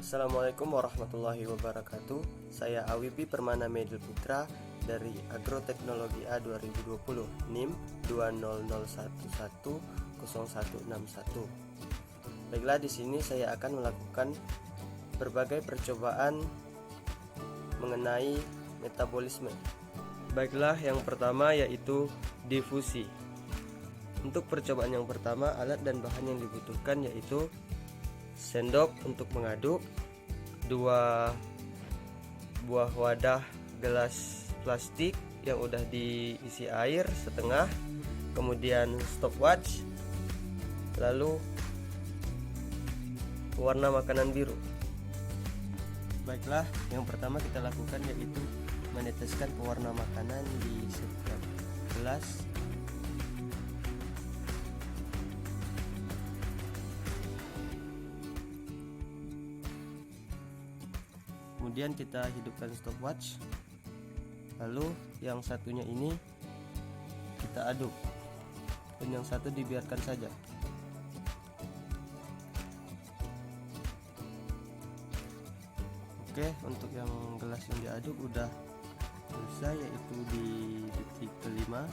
Assalamualaikum warahmatullahi wabarakatuh. Saya Awibi Permana Medil Putra dari Agroteknologi A 2020 NIM 200110161. Baiklah, di sini saya akan melakukan berbagai percobaan mengenai metabolisme. Baiklah, yang pertama yaitu difusi. Untuk percobaan yang pertama, alat dan bahan yang dibutuhkan yaitu sendok untuk mengaduk, 2 buah wadah gelas plastik yang udah diisi air setengah, kemudian stopwatch, lalu warna makanan biru. Baiklah, yang pertama kita lakukan yaitu meneteskan pewarna makanan di setiap gelas. Kemudian kita hidupkan stopwatch. Lalu yang satunya ini kita aduk, dan yang satu dibiarkan saja. Oke, untuk yang gelas yang diaduk udah selesai, yaitu di detik kelima.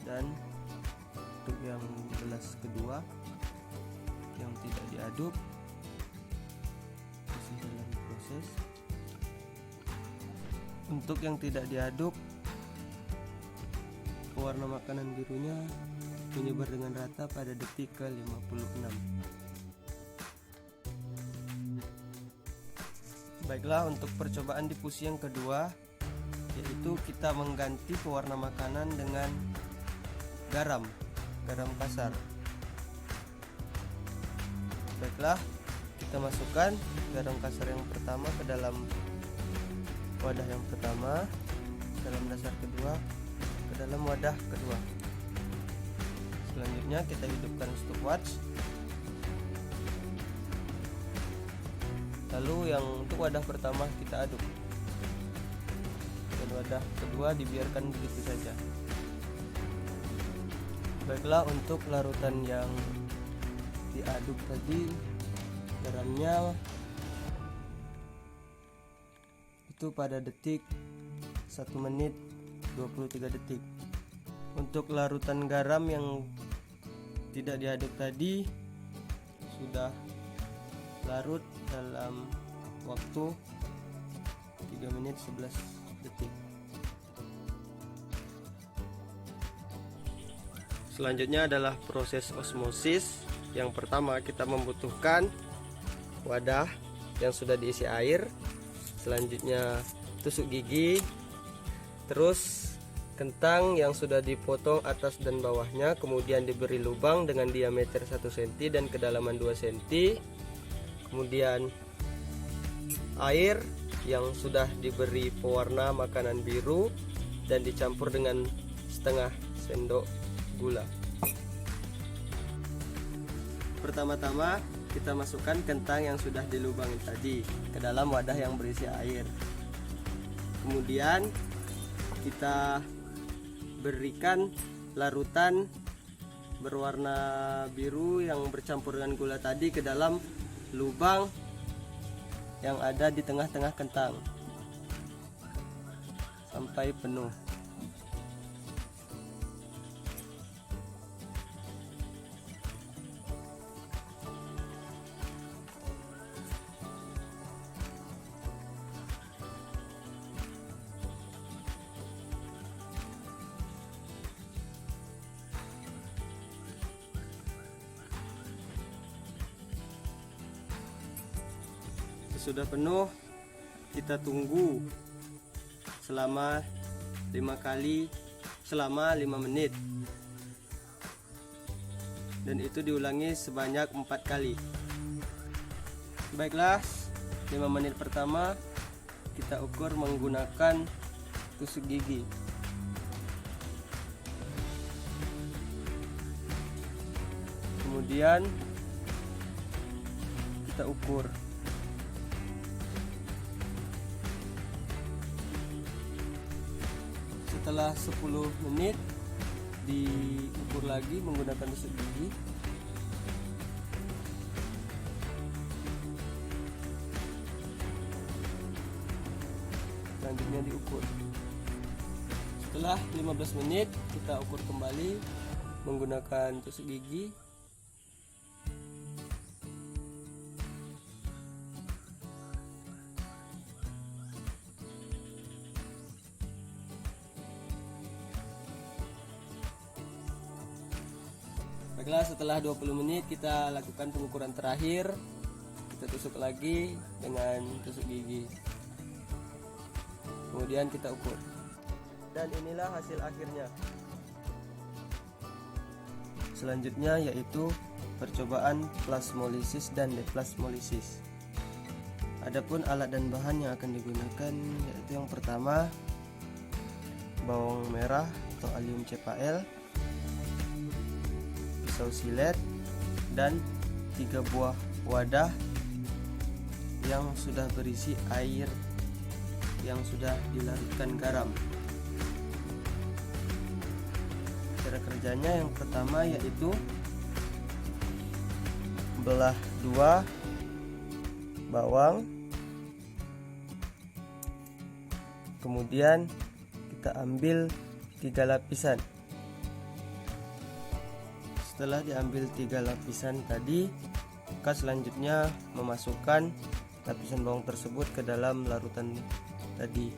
Dan untuk yang gelas kedua yang tidak diaduk masih dalam proses. Untuk yang tidak diaduk, pewarna makanan birunya menyebar dengan rata pada detik ke 56. Baiklah, untuk percobaan difusi yang kedua yaitu kita mengganti pewarna makanan dengan garam kasar. Baiklah, kita masukkan garam kasar yang pertama ke dalam wadah yang pertama, dalam dasar kedua, ke dalam wadah kedua. Selanjutnya kita hidupkan stopwatch. Lalu yang untuk wadah pertama kita aduk, dan wadah kedua dibiarkan begitu saja. Baiklah, untuk larutan yang diaduk tadi, garamnya itu pada detik 1 menit 23 detik. Untuk larutan garam yang tidak diaduk tadi sudah larut dalam waktu 3 menit 11 detik. Selanjutnya adalah proses osmosis. Yang pertama kita membutuhkan wadah yang sudah diisi air, selanjutnya tusuk gigi, terus kentang yang sudah dipotong atas dan bawahnya, kemudian diberi lubang dengan diameter 1 cm dan kedalaman 2 cm, kemudian air yang sudah diberi pewarna makanan biru dan dicampur dengan setengah sendok gula. Pertama-tama kita masukkan kentang yang sudah dilubangin tadi ke dalam wadah yang berisi air. Kemudian kita berikan larutan berwarna biru yang bercampur dengan gula tadi ke dalam lubang yang ada di tengah-tengah kentang sampai penuh. Sudah penuh, kita tunggu selama 5 menit, dan itu diulangi sebanyak 4 kali. Baiklah, 5 menit pertama kita ukur menggunakan tusuk gigi. Kemudian kita ukur. Setelah 10 menit diukur lagi menggunakan tusuk gigi. selanjutnya diukur. Setelah 15 menit kita ukur kembali menggunakan tusuk gigi. Baiklah, setelah 20 menit kita lakukan pengukuran terakhir. Kita tusuk lagi dengan tusuk gigi. Kemudian kita ukur. Dan inilah hasil akhirnya. Selanjutnya yaitu percobaan plasmolisis dan deplasmolisis. Adapun alat dan bahan yang akan digunakan yaitu yang pertama bawang merah atau allium cepail, pisau silet, dan 3 buah wadah yang sudah berisi air yang sudah dilarutkan garam. Cara kerjanya yang pertama yaitu belah 2 bawang, kemudian kita ambil 3 lapisan. Setelah diambil 3 lapisan tadi, maka selanjutnya memasukkan lapisan bawang tersebut ke dalam larutan tadi.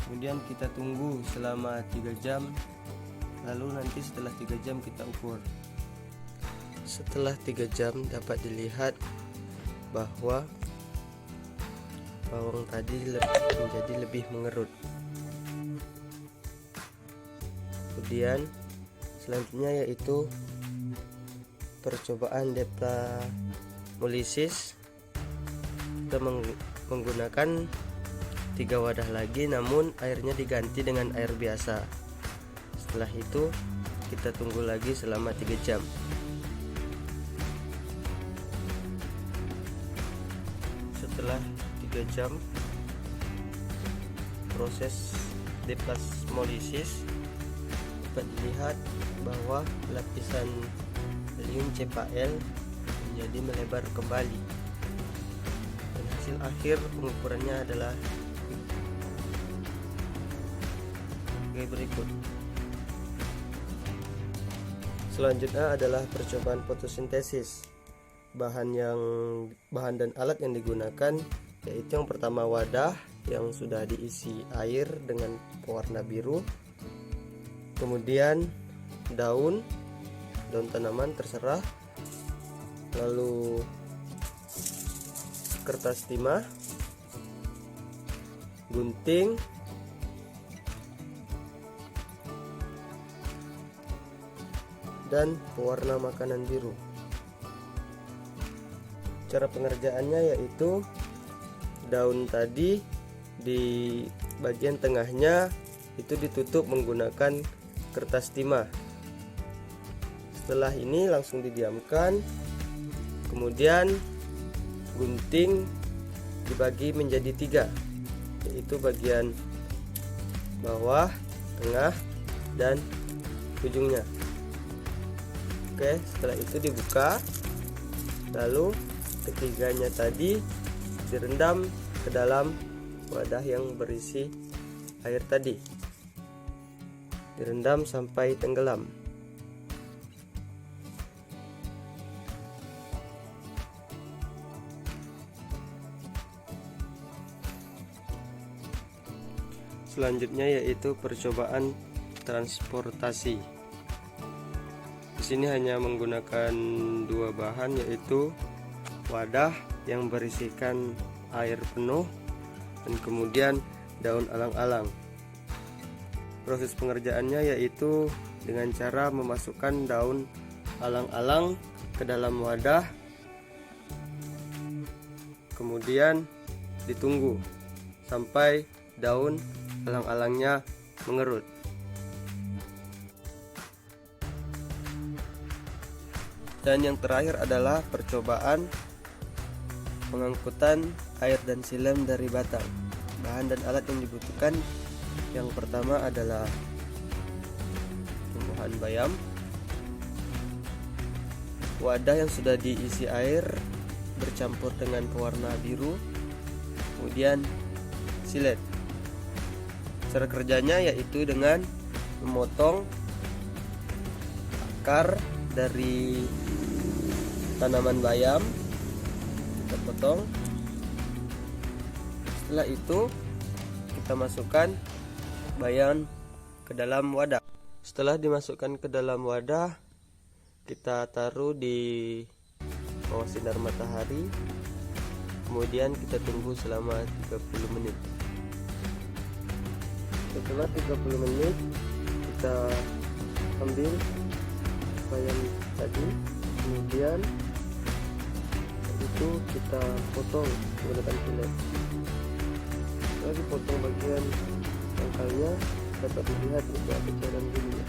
Kemudian kita tunggu selama 3 jam. Lalu nanti setelah 3 jam kita ukur. Setelah 3 jam dapat dilihat bahwa bawang tadi menjadi lebih mengerut. Kemudian selanjutnya yaitu percobaan deplasmolisis. Kita menggunakan 3 wadah lagi, namun airnya diganti dengan air biasa. Setelah itu kita tunggu lagi selama 3 jam. Setelah 3 jam proses deplasmolisis, dapat dilihat bahwa lapisan allium cepail menjadi melebar kembali, dan hasil akhir pengukurannya adalah berikut. Selanjutnya adalah percobaan fotosintesis. Bahan dan alat yang digunakan yaitu yang pertama wadah yang sudah diisi air dengan pewarna biru, kemudian daun tanaman terserah, lalu kertas timah, gunting, dan pewarna makanan biru. Cara pengerjaannya yaitu daun tadi di bagian tengahnya itu ditutup menggunakan kertas timah. Setelah ini langsung didiamkan. Kemudian gunting dibagi menjadi 3, yaitu bagian bawah, tengah, dan ujungnya. Oke, setelah itu dibuka, lalu ketiganya tadi direndam ke dalam wadah yang berisi air tadi, direndam sampai tenggelam. Selanjutnya yaitu percobaan transportasi. Di sini hanya menggunakan 2 bahan, yaitu wadah yang berisikan air penuh dan kemudian daun alang-alang. Proses pengerjaannya yaitu dengan cara memasukkan daun alang-alang ke dalam wadah, kemudian ditunggu sampai daun alang-alangnya mengerut. Dan yang terakhir adalah percobaan pengangkutan air dan silem dari batang. Bahan dan alat yang dibutuhkan yang pertama adalah tumbuhan bayam, wadah yang sudah diisi air bercampur dengan pewarna biru, kemudian silet. Cara kerjanya yaitu dengan memotong akar dari tanaman bayam, kita potong. Setelah itu kita masukkan bayam ke dalam wadah. Setelah dimasukkan ke dalam wadah, kita taruh di bawah sinar matahari, kemudian kita tunggu selama 30 menit. Setelah 30 menit kita ambil bayam tadi, kemudian itu kita potong menggunakan silet. Setelah dipotong bagian tangkalnya, dapat dilihat itu ada cairan birunya.